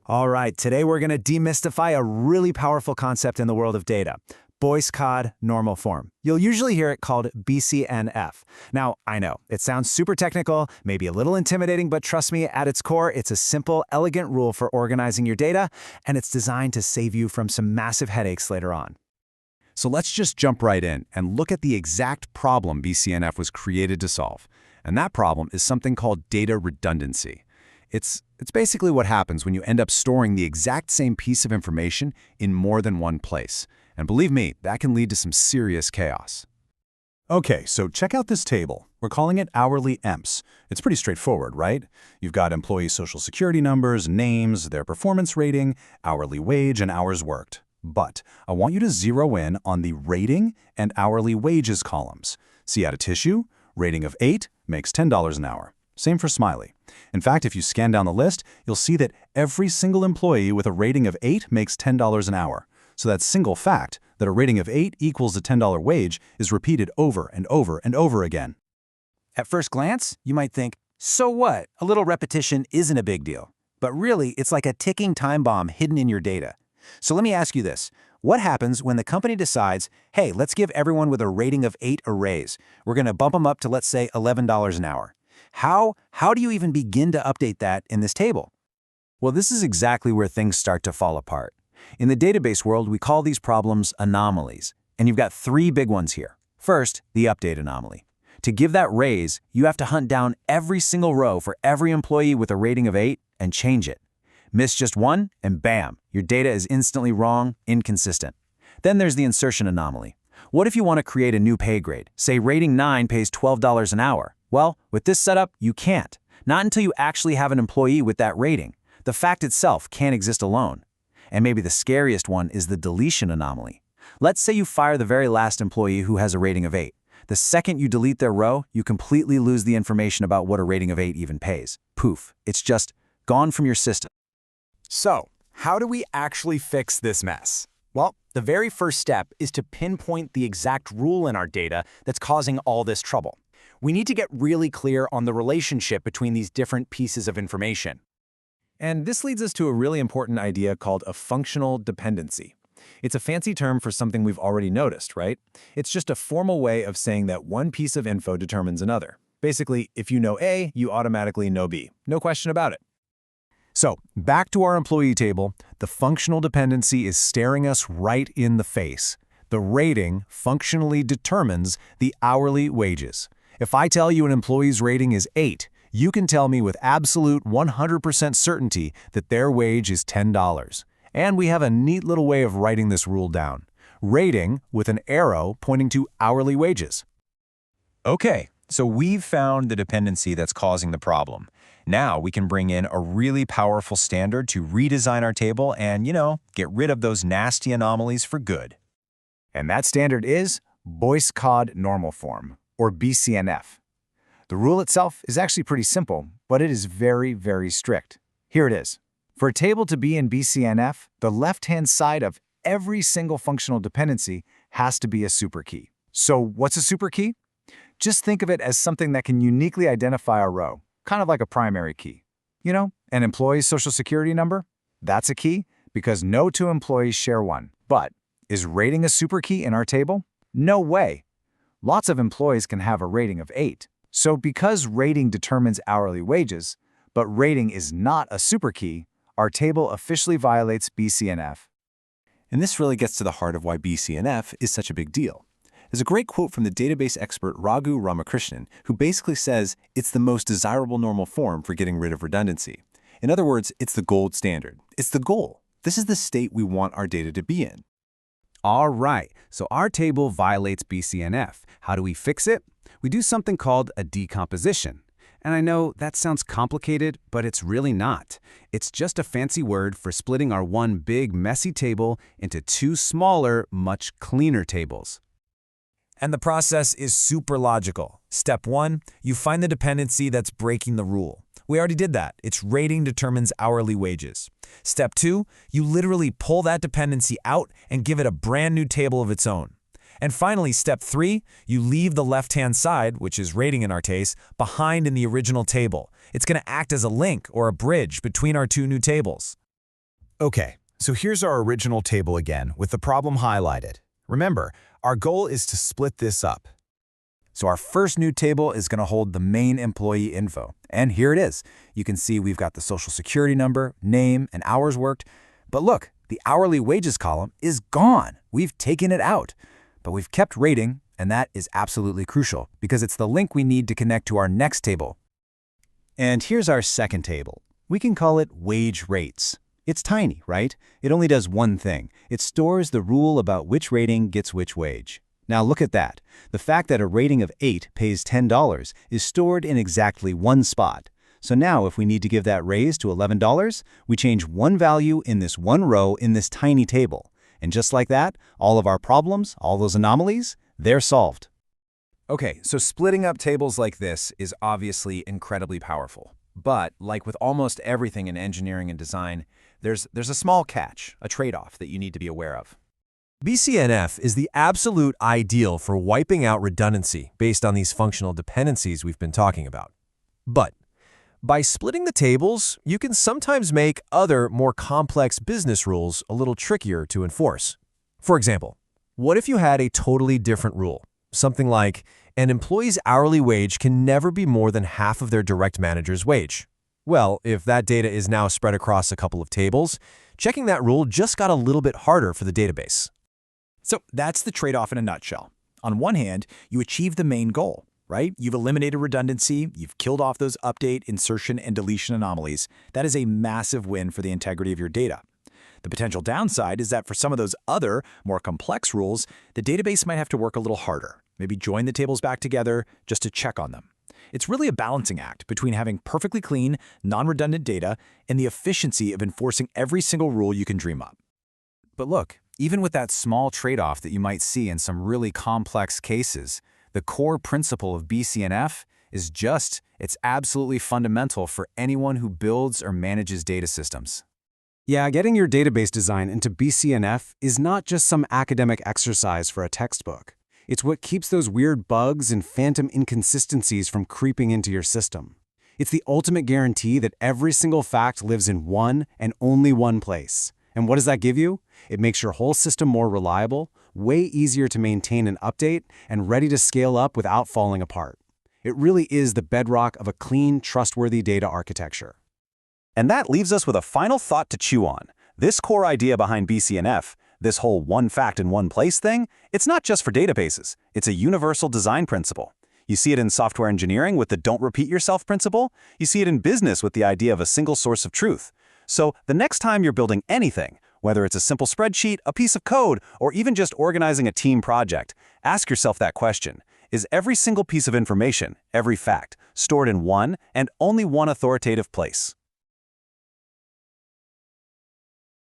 All right, today we're going to demystify a really powerful concept in the world of data. Boyce code normal form. You'll usually hear it called BCNF. Now, I know, it sounds super technical, maybe a little intimidating, but trust me, at its core, it's a simple, elegant rule for organizing your data, and it's designed to save you from some massive headaches later on. So let's just jump right in and look at the exact problem BCNF was created to solve. And that problem is something called data redundancy. It's basically what happens when you end up storing the exact same piece of information in more than one place. And believe me, that can lead to some serious chaos. Okay, so check out this table. We're calling it hourly EMPs. It's pretty straightforward, right? You've got employee social security numbers, names, their performance rating, hourly wage, and hours worked. But I want you to zero in on the rating and hourly wages columns. See out of tissue? Rating of 8 makes $10 an hour. Same for Smiley. In fact, if you scan down the list, you'll see that every single employee with a rating of 8 makes $10 an hour. So that single fact, that a rating of 8 equals a $10 wage, is repeated over and over and over again. At first glance, you might think, so what? A little repetition isn't a big deal. But really, it's like a ticking time bomb hidden in your data. So let me ask you this. What happens when the company decides, hey, let's give everyone with a rating of 8 a raise? We're going to bump them up to, let's say, $11 an hour. How do you even begin to update that in this table? Well, this is exactly where things start to fall apart. In the database world, we call these problems anomalies. And you've got 3 big ones here. First, the update anomaly. To give that raise, you have to hunt down every single row for every employee with a rating of 8 and change it. Miss just one, and bam, your data is instantly wrong, inconsistent. Then there's the insertion anomaly. What if you want to create a new pay grade? Say rating 9 pays $12 an hour. Well, with this setup, you can't. Not until you actually have an employee with that rating. The fact itself can't exist alone. And maybe the scariest one is the deletion anomaly. Let's say you fire the very last employee who has a rating of 8. The second you delete their row, you completely lose the information about what a rating of 8 even pays. Poof, it's just gone from your system. So, how do we actually fix this mess? Well, the very first step is to pinpoint the exact rule in our data that's causing all this trouble. We need to get really clear on the relationship between these different pieces of information. And this leads us to a really important idea called a functional dependency. It's a fancy term for something we've already noticed, right? It's just a formal way of saying that one piece of info determines another. Basically, if you know A, you automatically know B. No question about it. So, back to our employee table, the functional dependency is staring us right in the face. The rating functionally determines the hourly wages. If I tell you an employee's rating is 8, you can tell me with absolute 100% certainty that their wage is $10. And we have a neat little way of writing this rule down. Rating with an arrow pointing to hourly wages. Okay, so we've found the dependency that's causing the problem. Now we can bring in a really powerful standard to redesign our table and, get rid of those nasty anomalies for good. And that standard is Boyce code normal form, or BCNF. The rule itself is actually pretty simple, but it is very, very strict. Here it is. For a table to be in BCNF, the left-hand side of every single functional dependency has to be a superkey. So what's a superkey? Just think of it as something that can uniquely identify a row, kind of like a primary key. An employee's social security number? That's a key because no 2 employees share one. But is rating a superkey in our table? No way. Lots of employees can have a rating of 8. So because rating determines hourly wages, but rating is not a superkey, our table officially violates BCNF. And this really gets to the heart of why BCNF is such a big deal. There's a great quote from the database expert Raghu Ramakrishnan, who basically says it's the most desirable normal form for getting rid of redundancy. In other words, it's the gold standard. It's the goal. This is the state we want our data to be in. All right, so our table violates BCNF. How do we fix it? We do something called a decomposition. And I know that sounds complicated, but it's really not. It's just a fancy word for splitting our one big, messy table into 2 smaller, much cleaner tables. And the process is super logical. Step 1, you find the dependency that's breaking the rule. We already did that. Its rating determines hourly wages. Step 2, you literally pull that dependency out and give it a brand new table of its own. And finally, step 3, you leave the left-hand side, which is rating in our case, behind in the original table. It's going to act as a link or a bridge between our 2 new tables. Okay, so here's our original table again, with the problem highlighted. Remember, our goal is to split this up. So our first new table is going to hold the main employee info. And here it is. You can see we've got the social security number, name, and hours worked. But look, the hourly wages column is gone. We've taken it out. But we've kept rating, and that is absolutely crucial because it's the link we need to connect to our next table. And here's our second table. We can call it wage rates. It's tiny, right? It only does one thing. It stores the rule about which rating gets which wage. Now look at that. The fact that a rating of 8 pays $10 is stored in exactly one spot. So now if we need to give that raise to $11, we change one value in this one row in this tiny table. And just like that, all of our problems, all those anomalies, they're solved. Okay, so splitting up tables like this is obviously incredibly powerful. But like with almost everything in engineering and design, there's a small catch, a trade-off that you need to be aware of. BCNF is the absolute ideal for wiping out redundancy based on these functional dependencies we've been talking about. But by splitting the tables, you can sometimes make other, more complex business rules a little trickier to enforce. For example, what if you had a totally different rule? Something like, an employee's hourly wage can never be more than half of their direct manager's wage. Well, if that data is now spread across a couple of tables, checking that rule just got a little bit harder for the database. So that's the trade-off in a nutshell. On one hand, you achieve the main goal, right? You've eliminated redundancy, you've killed off those update, insertion, and deletion anomalies. That is a massive win for the integrity of your data. The potential downside is that for some of those other, more complex rules, the database might have to work a little harder, maybe join the tables back together just to check on them. It's really a balancing act between having perfectly clean, non-redundant data and the efficiency of enforcing every single rule you can dream up. But look, even with that small trade-off that you might see in some really complex cases, the core principle of BCNF is it's absolutely fundamental for anyone who builds or manages data systems. Yeah, getting your database design into BCNF is not just some academic exercise for a textbook. It's what keeps those weird bugs and phantom inconsistencies from creeping into your system. It's the ultimate guarantee that every single fact lives in one and only one place. And what does that give you? It makes your whole system more reliable, way easier to maintain and update, and ready to scale up without falling apart. It really is the bedrock of a clean, trustworthy data architecture. And that leaves us with a final thought to chew on. This core idea behind BCNF, this whole one fact in one place thing, it's not just for databases. It's a universal design principle. You see it in software engineering with the don't repeat yourself principle. You see it in business with the idea of a single source of truth. So the next time you're building anything, whether it's a simple spreadsheet, a piece of code, or even just organizing a team project, ask yourself that question. Is every single piece of information, every fact, stored in one and only one authoritative place?